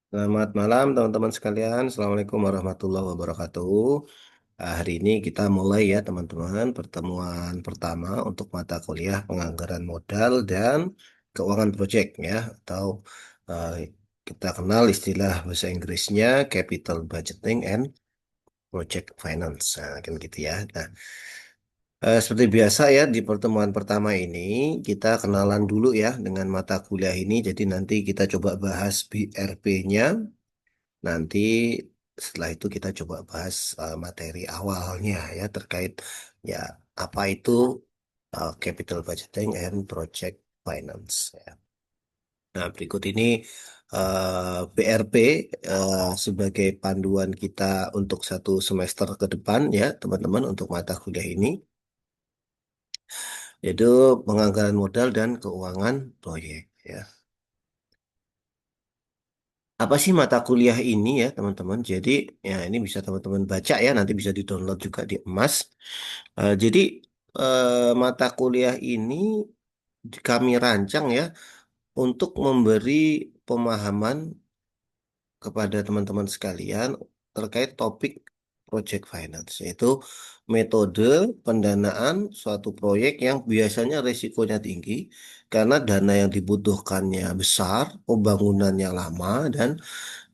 Selamat malam teman-teman sekalian. Assalamualaikum warahmatullahi wabarakatuh. Hari ini kita mulai ya teman-teman pertemuan pertama untuk mata kuliah penganggaran modal dan keuangan proyek ya atau eh, kita kenal istilah bahasa Inggrisnya Capital Budgeting and Project Finance. Nah, kan gitu ya. Nah, seperti biasa ya di pertemuan pertama ini kita kenalan dulu ya dengan mata kuliah ini. Jadi nanti kita coba bahas BRP-nya. Nanti setelah itu kita coba bahas materi awalnya ya terkait ya apa itu capital budgeting and project finance ya. Nah, berikut ini BRP sebagai panduan kita untuk satu semester ke depan ya, teman-teman untuk mata kuliah ini yaitu penganggaran modal dan keuangan proyek ya. Apa sih mata kuliah ini ya teman-teman? Jadi ya ini bisa teman-teman baca ya, nanti bisa di-download juga di Emas. Jadi mata kuliah ini kami rancang ya untuk memberi pemahaman kepada teman-teman sekalian terkait topik project finance, yaitu metode pendanaan suatu proyek yang biasanya risikonya tinggi karena dana yang dibutuhkannya besar, pembangunannya lama, dan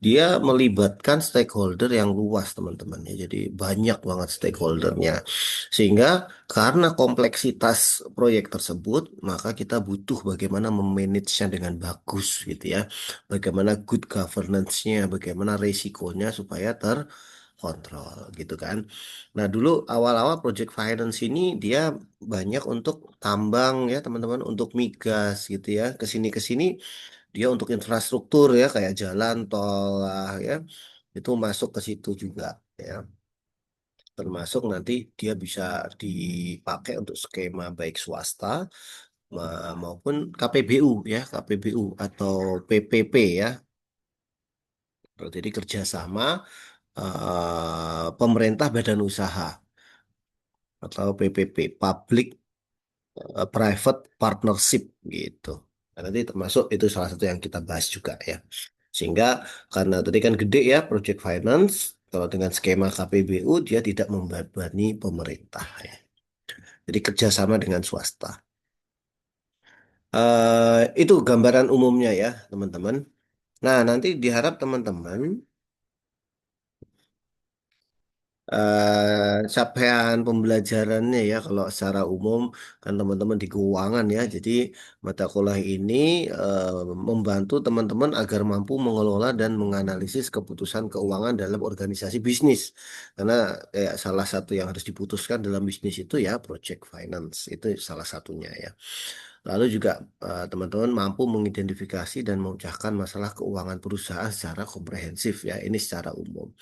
dia melibatkan stakeholder yang luas, teman-teman. Ya, jadi banyak banget stakeholdernya. Sehingga karena kompleksitas proyek tersebut, maka kita butuh bagaimana memanagenya dengan bagus gitu ya. Bagaimana good governance-nya, bagaimana resikonya supaya terkontrol gitu kan. Nah, dulu awal-awal project finance ini dia banyak untuk tambang ya, teman-teman, untuk migas gitu ya. Ke sini dia untuk infrastruktur ya kayak jalan tol lah ya itu masuk ke situ juga ya termasuk nanti dia bisa dipakai untuk skema baik swasta maupun KPBU ya KPBU atau PPP ya jadi kerjasama pemerintah badan usaha atau PPP Public Private Partnership gitu. Nah, nanti termasuk itu salah satu yang kita bahas juga ya. Sehingga karena tadi kan gede ya project finance, kalau dengan skema KPBU dia tidak membebani pemerintah ya. Jadi kerjasama dengan swasta. Itu gambaran umumnya ya teman-teman. Nah nanti diharap teman-teman capaian pembelajarannya ya kalau secara umum kan teman-teman di keuangan ya jadi mata kuliah ini eh, membantu teman-teman agar mampu mengelola dan menganalisis keputusan keuangan dalam organisasi bisnis karena salah satu yang harus diputuskan dalam bisnis itu ya project finance itu salah satunya ya lalu juga teman-teman mampu mengidentifikasi dan memecahkan masalah keuangan perusahaan secara komprehensif ya ini secara umum.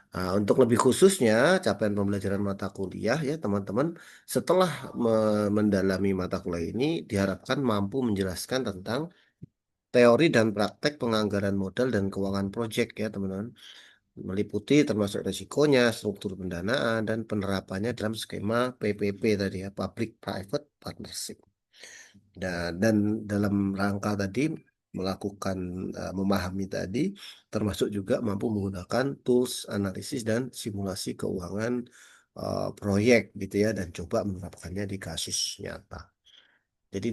Nah, untuk lebih khususnya, capaian pembelajaran mata kuliah ya teman-teman, setelah mendalami mata kuliah ini diharapkan mampu menjelaskan tentang teori dan praktek penganggaran modal dan keuangan proyek ya teman-teman, meliputi termasuk resikonya, struktur pendanaan dan penerapannya dalam skema PPP tadi ya, Public Private Partnership. Dan dalam rangka tadi melakukan memahami tadi termasuk juga mampu menggunakan tools analisis dan simulasi keuangan proyek gitu ya dan coba menerapkannya di kasus nyata. Jadi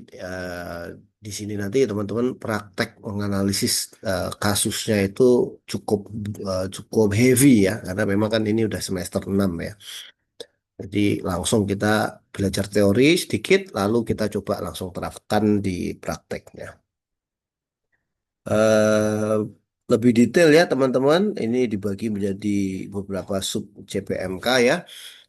di sini nanti teman-teman praktek menganalisis kasusnya itu cukup cukup heavy ya karena memang kan ini udah semester 6 ya. Jadi langsung kita belajar teori sedikit, lalu kita coba langsung terapkan di prakteknya. eh Lebih detail ya teman-teman, ini dibagi menjadi beberapa sub CPMK ya.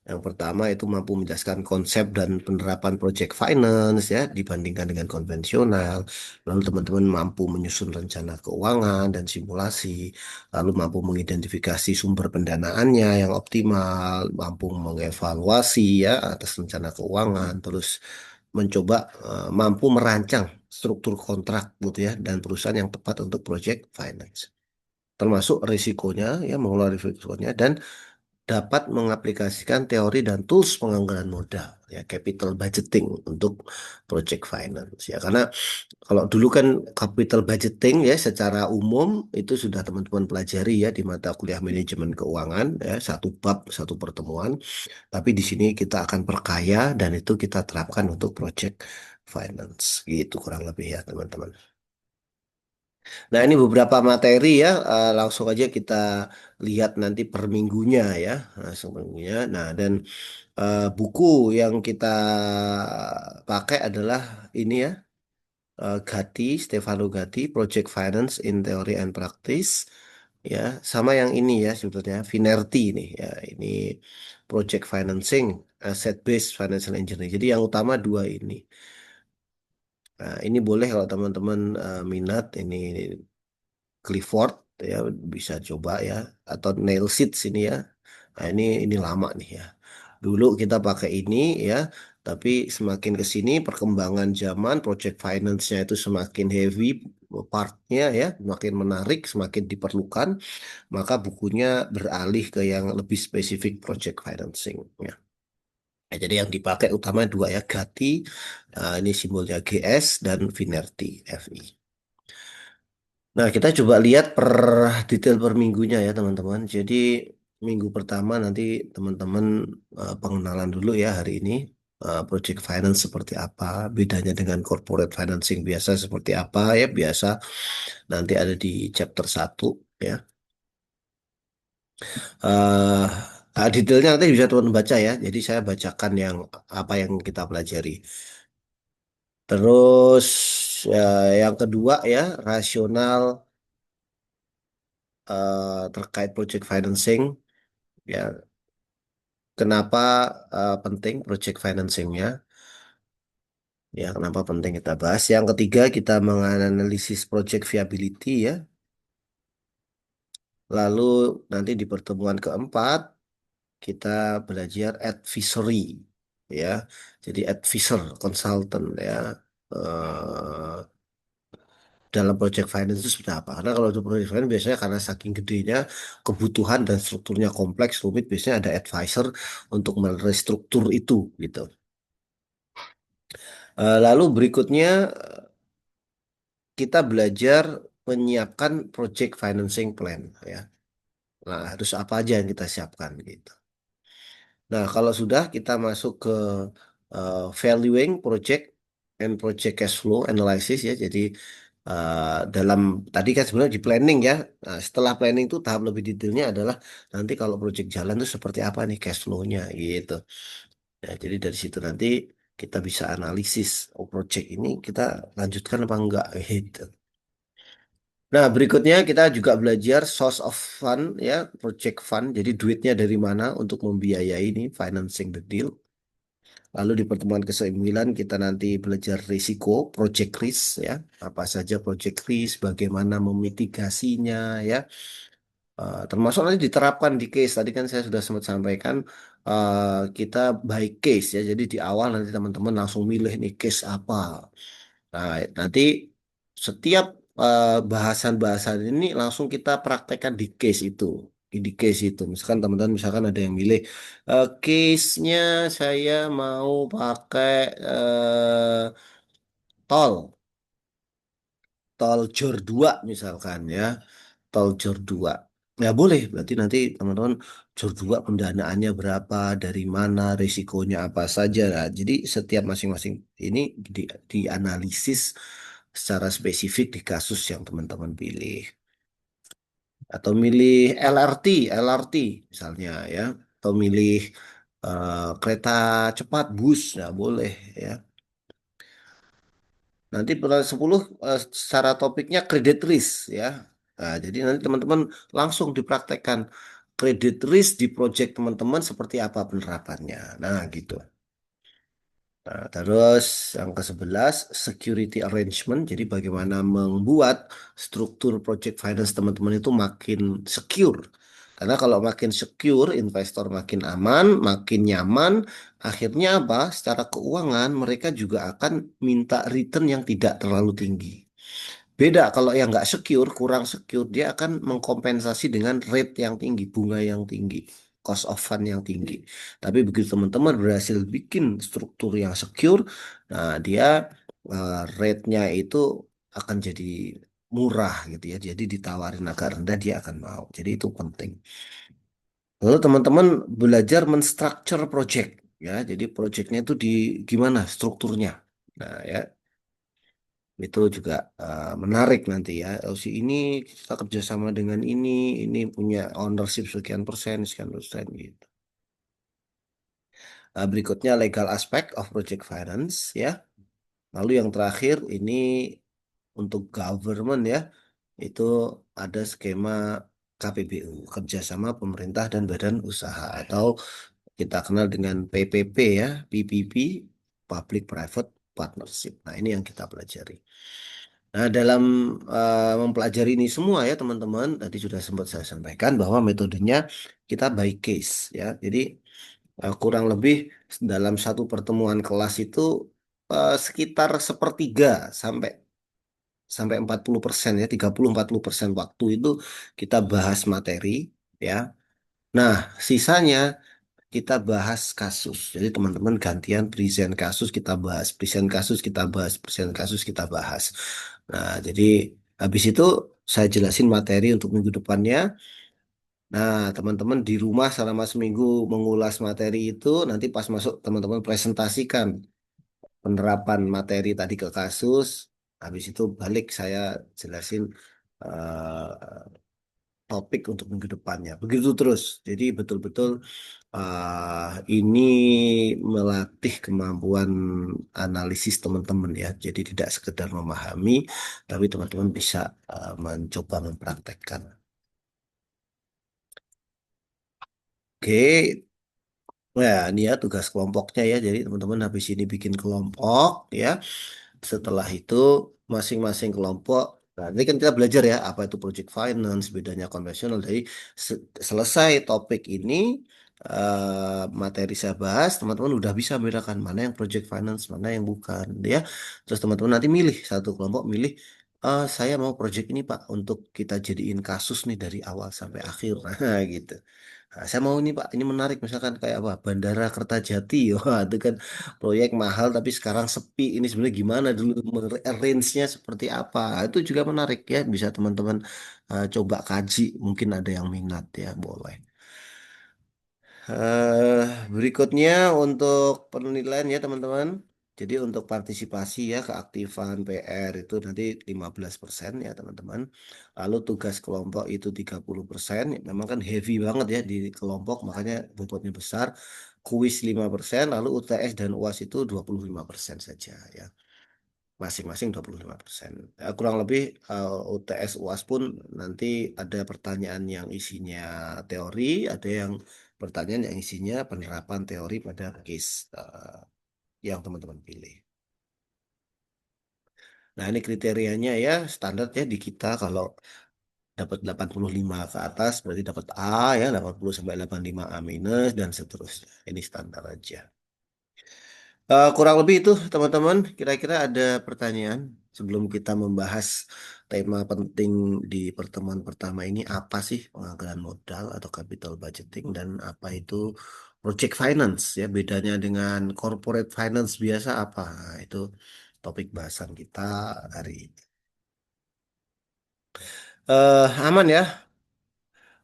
Yang pertama itu mampu menjelaskan konsep dan penerapan project finance ya dibandingkan dengan konvensional. Lalu teman-teman mampu menyusun rencana keuangan dan simulasi. Lalu mampu mengidentifikasi sumber pendanaannya yang optimal, mampu mengevaluasi ya atas rencana keuangan, terus mencoba mampu merancang struktur kontrak gitu ya dan perusahaan yang tepat untuk project finance termasuk risikonya ya mengelola risikonya dan dapat mengaplikasikan teori dan tools penganggaran modal, ya capital budgeting untuk project finance, ya karena kalau dulu kan capital budgeting ya secara umum itu sudah teman-teman pelajari ya di mata kuliah manajemen keuangan ya, satu bab satu pertemuan, tapi di sini kita akan perkaya dan itu kita terapkan untuk project finance gitu kurang lebih ya teman-teman. Nah, ini beberapa materi ya, langsung aja kita lihat nanti per minggunya ya, langsung per minggunya. Nah, dan buku yang kita pakai adalah ini ya, Gatti, Stefano Gatti, Project Finance in Theory and Practice, ya, sama yang ini ya sebetulnya, Finerti ini ya, ini Project Financing, Asset Based Financial Engineering. Jadi yang utama dua ini. Nah, ini boleh kalau teman-teman minat ini Clifford ya bisa coba ya atau Nail Seeds ini ya. Nah, ini lama nih ya. Dulu kita pakai ini ya, tapi semakin ke sini perkembangan zaman project finance-nya itu semakin heavy partnya ya, semakin menarik, semakin diperlukan, maka bukunya beralih ke yang lebih spesifik project financing ya. Nah, jadi yang dipakai utama dua ya, Gati, ini simbolnya GS dan Finerti FI. Nah, kita coba lihat per detail per minggunya ya, teman-teman. Jadi, minggu pertama nanti teman-teman pengenalan dulu ya hari ini. Project finance seperti apa, bedanya dengan corporate financing biasa seperti apa ya, biasa nanti ada di chapter satu ya. eh Detailnya nanti bisa teman baca ya. Jadi saya bacakan yang apa yang kita pelajari. Terus yang kedua ya, rasional terkait project financing. Ya, kenapa penting project financingnya? Ya, kenapa penting kita bahas? Yang ketiga, kita menganalisis project viability ya. Lalu nanti di pertemuan keempat, kita belajar advisory ya. Jadi advisor, consultant ya. eh, Dalam project finance itu seperti apa? Karena kalau untuk project finance biasanya karena saking gedenya kebutuhan dan strukturnya kompleks rumit, biasanya ada advisor untuk merestruktur itu gitu. Lalu berikutnya kita belajar menyiapkan project financing plan ya. Nah, harus apa aja yang kita siapkan gitu. Nah, kalau sudah kita masuk ke valuing project and project cash flow analysis ya. Jadi dalam tadi kan sebenarnya di planning ya. Nah, setelah planning itu tahap lebih detailnya adalah nanti kalau project jalan itu seperti apa nih cash flow-nya gitu. Ya, jadi dari situ nanti kita bisa analisis oh project ini kita lanjutkan apa enggak gitu. Nah, berikutnya kita juga belajar source of fund ya, project fund. Jadi duitnya dari mana untuk membiayai ini financing the deal. Lalu di pertemuan ke-9 kita nanti belajar risiko, project risk ya. Apa saja project risk, bagaimana memitigasinya ya. Termasuk nanti diterapkan di case. Tadi kan saya sudah sempat sampaikan kita by case ya. Jadi di awal nanti teman-teman langsung milih nih case apa. Nah, nanti setiap bahasan-bahasan ini langsung kita praktekkan di case itu. Di case itu. Misalkan teman-teman misalkan ada yang milih case-nya saya mau pakai tol, tol Jor 2 misalkan ya. Tol Jor 2. Ya boleh, berarti nanti teman-teman Jor 2 pendanaannya berapa, dari mana, risikonya apa saja. Nah, jadi setiap masing-masing ini dianalisis secara spesifik di kasus yang teman-teman pilih. Atau milih LRT misalnya ya. Atau milih kereta cepat, bus, ya boleh ya. Nanti pertanyaan 10 secara topiknya credit risk ya. Nah, jadi nanti teman-teman langsung dipraktekkan credit risk di project teman-teman seperti apa penerapannya. Nah, gitu. Nah, terus yang ke-11 security arrangement. Jadi bagaimana membuat struktur project finance teman-teman itu makin secure. Karena kalau makin secure, investor makin aman, makin nyaman, akhirnya apa? Secara keuangan mereka juga akan minta return yang tidak terlalu tinggi. Beda kalau yang nggak secure, kurang secure, dia akan mengkompensasi dengan rate yang tinggi, bunga yang tinggi. cost of fund yang tinggi. Tapi begitu teman-teman berhasil bikin struktur yang secure, nah dia rate-nya itu akan jadi murah gitu ya. Jadi ditawarin agak rendah dia akan mau. Jadi itu penting. Lalu teman-teman belajar menstructure project ya. Jadi projectnya itu di gimana strukturnya. Nah ya itu juga menarik nanti ya. LC ini kita kerjasama dengan ini punya ownership sekian persen gitu. Berikutnya legal aspect of project finance ya. Lalu yang terakhir ini untuk government ya, itu ada skema KPBU, kerjasama pemerintah dan badan usaha atau kita kenal dengan PPP ya, PPP, Public Private Partnership. Nah, ini yang kita pelajari. Nah, dalam mempelajari ini semua ya teman-teman, tadi sudah sempat saya sampaikan bahwa metodenya kita by case ya. Jadi kurang lebih dalam satu pertemuan kelas itu sekitar sepertiga sampai sampai 40% ya, 30-40% waktu itu kita bahas materi ya. Nah, sisanya kita bahas kasus. Jadi teman-teman gantian present kasus kita bahas, present kasus kita bahas, present kasus kita bahas. Nah, jadi habis itu saya jelasin materi untuk minggu depannya. Nah, teman-teman di rumah selama seminggu mengulas materi itu, nanti pas masuk teman-teman presentasikan penerapan materi tadi ke kasus. Habis itu balik saya jelasin topik untuk minggu depannya. Begitu terus. Jadi betul-betul ini melatih kemampuan analisis teman-teman ya. Jadi tidak sekedar memahami, tapi teman-teman bisa mencoba mempraktekkan. Oke, nah ini ya tugas kelompoknya ya. Jadi teman-teman habis ini bikin kelompok ya. Setelah itu masing-masing kelompok, nah ini kan kita belajar ya apa itu project finance, bedanya konvensional. Jadi selesai topik ini materi saya bahas, teman-teman udah bisa bedakan mana yang project finance, mana yang bukan, ya. Terus teman-teman nanti milih satu kelompok milih. Saya mau project ini Pak untuk kita jadiin kasus nih dari awal sampai akhir, nah gitu. Nah, saya mau ini Pak, ini menarik misalkan kayak apa Bandara Kertajati, wah itu kan proyek mahal tapi sekarang sepi. Ini sebenarnya gimana dulu arrange-nya seperti apa? Itu juga menarik ya. Bisa teman-teman coba kaji. Mungkin ada yang minat ya, boleh. eh Berikutnya untuk penilaian ya teman-teman. Jadi untuk partisipasi ya keaktifan PR itu nanti 15% ya teman-teman. Lalu tugas kelompok itu 30%. Memang kan heavy banget ya di kelompok makanya bobotnya besar. Kuis 5%, lalu UTS dan UAS itu 25% saja ya. Masing-masing 25%. Kurang lebih UTS UAS pun nanti ada pertanyaan yang isinya teori, ada yang pertanyaan yang isinya penerapan teori pada case yang teman-teman pilih. Nah, ini kriterianya ya standar ya di kita kalau dapat 85 ke atas berarti dapat A ya, 80 sampai 85 A minus dan seterusnya. Ini standar aja. Kurang lebih itu teman-teman. Kira-kira ada pertanyaan sebelum kita membahas tema penting di pertemuan pertama ini apa sih penganggaran modal atau capital budgeting dan apa itu project finance ya bedanya dengan corporate finance biasa apa? Nah, itu topik bahasan kita hari ini. Aman ya.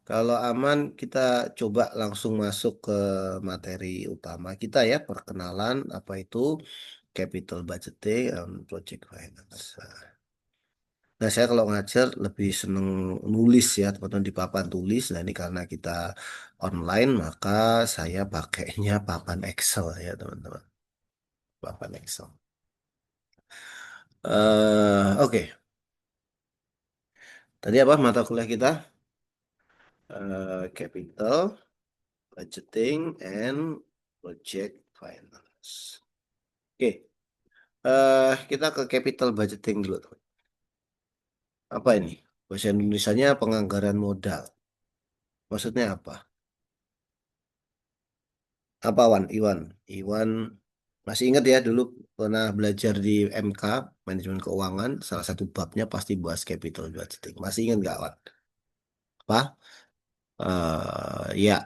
Kalau aman kita coba langsung masuk ke materi utama kita ya perkenalan apa itu capital budgeting and project finance. Nah, saya kalau ngajar lebih seneng nulis ya, teman-teman di papan tulis. Nah, ini karena kita online, maka saya pakainya papan Excel ya, teman-teman. Papan Excel. Oke. Tadi apa mata kuliah kita? Capital, budgeting, and project finance. Oke. Kita ke capital budgeting dulu, teman. Apa ini? Bahasa Indonesianya penganggaran modal. Maksudnya apa? Apa Wan? Iwan. Iwan masih ingat ya dulu pernah belajar di MK manajemen keuangan salah satu babnya pasti bahas capital budgeting. Masih ingat nggak Wan? Apa? Ya.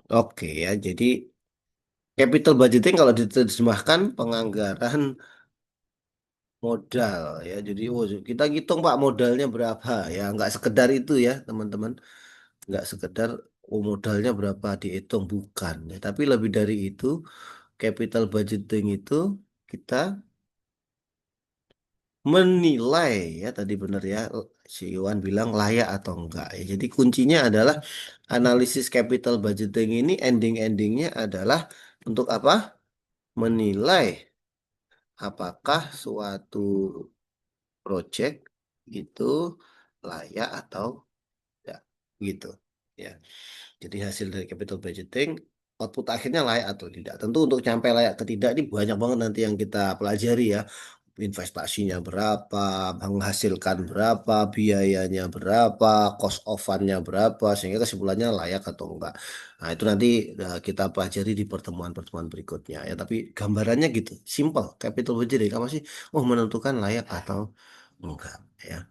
Oke ya, jadi capital budgeting kalau diterjemahkan penganggaran modal ya. Jadi oh, kita hitung Pak modalnya berapa ya, nggak sekedar itu ya teman-teman, nggak sekedar oh, modalnya berapa dihitung bukan ya, tapi lebih dari itu capital budgeting itu kita menilai ya tadi benar ya si Iwan bilang layak atau enggak ya. Jadi kuncinya adalah analisis capital budgeting ini ending-endingnya adalah untuk apa? Menilai apakah suatu project itu layak atau enggak gitu ya. Jadi hasil dari capital budgeting output akhirnya layak atau tidak. Tentu untuk sampai layak atau tidak ini banyak banget nanti yang kita pelajari ya. Investasinya berapa, menghasilkan berapa, biayanya berapa, cost of fund-nya berapa, sehingga kesimpulannya layak atau enggak. Nah, itu nanti kita pelajari di pertemuan-pertemuan berikutnya ya. Tapi gambarannya gitu, simple. Capital budgeting apa sih? Oh, menentukan layak atau enggak ya.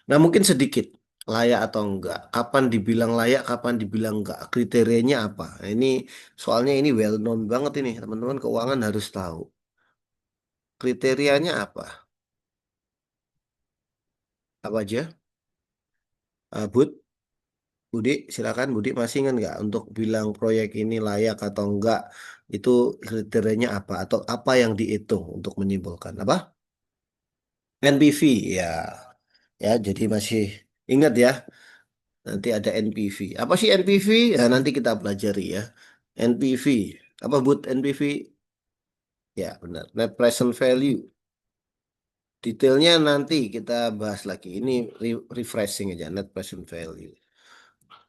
Nah, mungkin sedikit layak atau enggak. Kapan dibilang layak, kapan dibilang enggak. Kriterianya apa? Nah, ini soalnya ini well known banget ini. Teman-teman keuangan harus tahu. Kriterianya apa? Apa aja? Bud, Budi, silakan Budi masih ingat nggak untuk bilang proyek ini layak atau enggak? Itu kriterianya apa? Atau apa yang dihitung untuk menyimpulkan? Apa? NPV, ya. Ya, jadi masih ingat ya. Nanti ada NPV. Apa sih NPV? Ya, nanti kita pelajari ya. NPV. Apa but NPV? Ya, benar. Net present value. Detailnya nanti kita bahas lagi. Ini refreshing aja, net present value.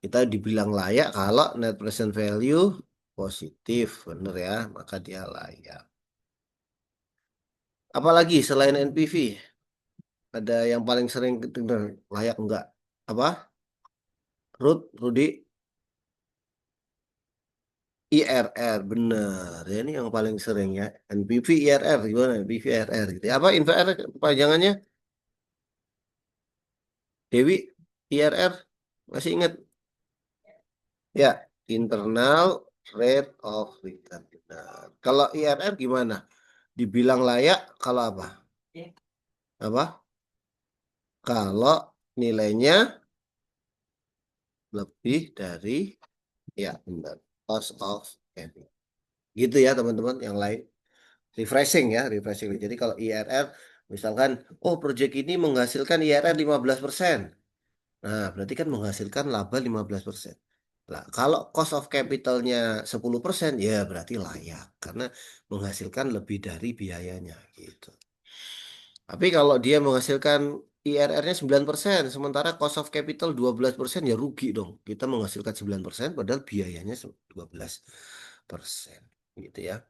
Kita dibilang layak kalau net present value positif, benar ya, maka dia layak. Apalagi selain NPV, ada yang paling sering dengar layak enggak? Apa? Rudi? IRR bener ya ini yang paling sering ya NPV IRR gimana NPV IRR gitu ya. Apa IRR kepanjangannya Dewi IRR masih ingat ya internal rate of return. Nah, kalau IRR gimana dibilang layak kalau apa apa kalau nilainya lebih dari ya benar cost of capital gitu ya teman-teman yang lain refreshing ya, refreshing. Jadi kalau IRR, misalkan, oh proyek ini menghasilkan IRR 15%. Nah, berarti kan menghasilkan laba 15%. Nah, kalau cost of capitalnya 10%, ya berarti layak. Karena menghasilkan lebih dari biayanya gitu. Tapi kalau dia menghasilkan IRR-nya 9%, sementara cost of capital 12%, ya rugi dong. Kita menghasilkan 9%, padahal biayanya 12%. Gitu ya.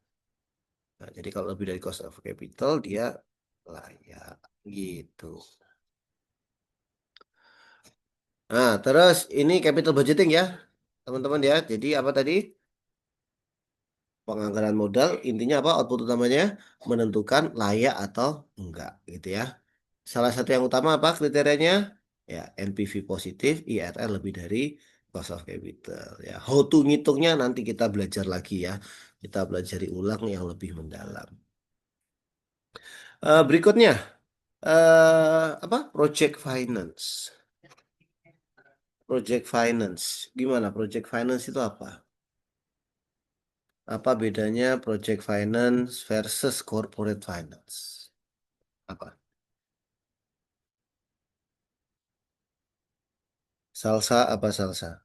Nah, jadi kalau lebih dari cost of capital dia layak gitu. Nah, terus ini capital budgeting ya, teman-teman ya. Jadi apa tadi? Penganggaran modal intinya apa? Output utamanya menentukan layak atau enggak gitu ya. Salah satu yang utama apa kriterianya? Ya, NPV positif, IRR lebih dari cost of capital ya. How to ngitungnya nanti kita belajar lagi ya. Kita pelajari ulang yang lebih mendalam. Berikutnya apa? Project finance. Project finance. Gimana? Project finance itu apa? Apa bedanya project finance versus corporate finance? Apa? Salsa apa salsa?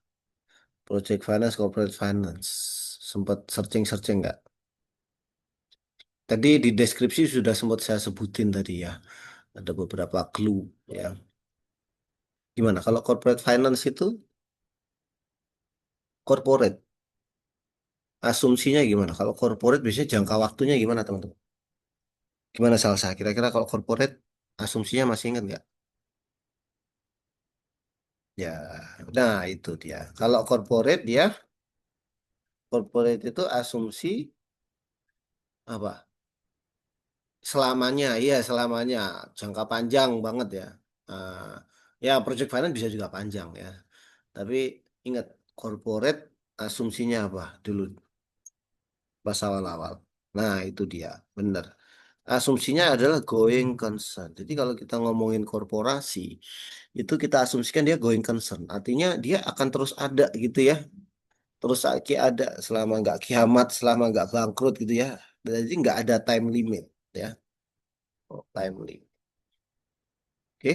Project finance, corporate finance. Sempat searching-searching nggak? Tadi di deskripsi sudah sempat saya sebutin tadi ya. Ada beberapa clue ya. Gimana? Kalau corporate finance itu corporate. Asumsinya gimana? Kalau corporate biasanya jangka waktunya gimana teman-teman? Gimana salsa? Kira-kira kalau corporate asumsinya masih ingat nggak? Ya, nah itu dia. Kalau corporate itu asumsi apa? Selamanya, iya selamanya, jangka panjang banget ya. Ah, ya, project finance bisa juga panjang ya. Tapi ingat, corporate asumsinya apa dulu pas awal-awal. Nah, itu dia, benar. Asumsinya adalah going concern. Jadi kalau kita ngomongin korporasi, itu kita asumsikan dia going concern. Artinya dia akan terus ada gitu ya. Terus lagi ada selama nggak kiamat, selama nggak bangkrut gitu ya. Berarti nggak ada time limit ya. Oh, time limit. Oke.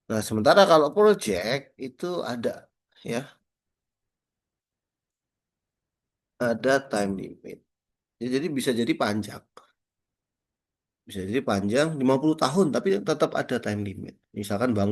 Nah, sementara kalau project itu ada ya, ada time limit. Ya, jadi bisa jadi panjang. Bisa jadi panjang 50 tahun tapi tetap ada time limit. Misalkan bangun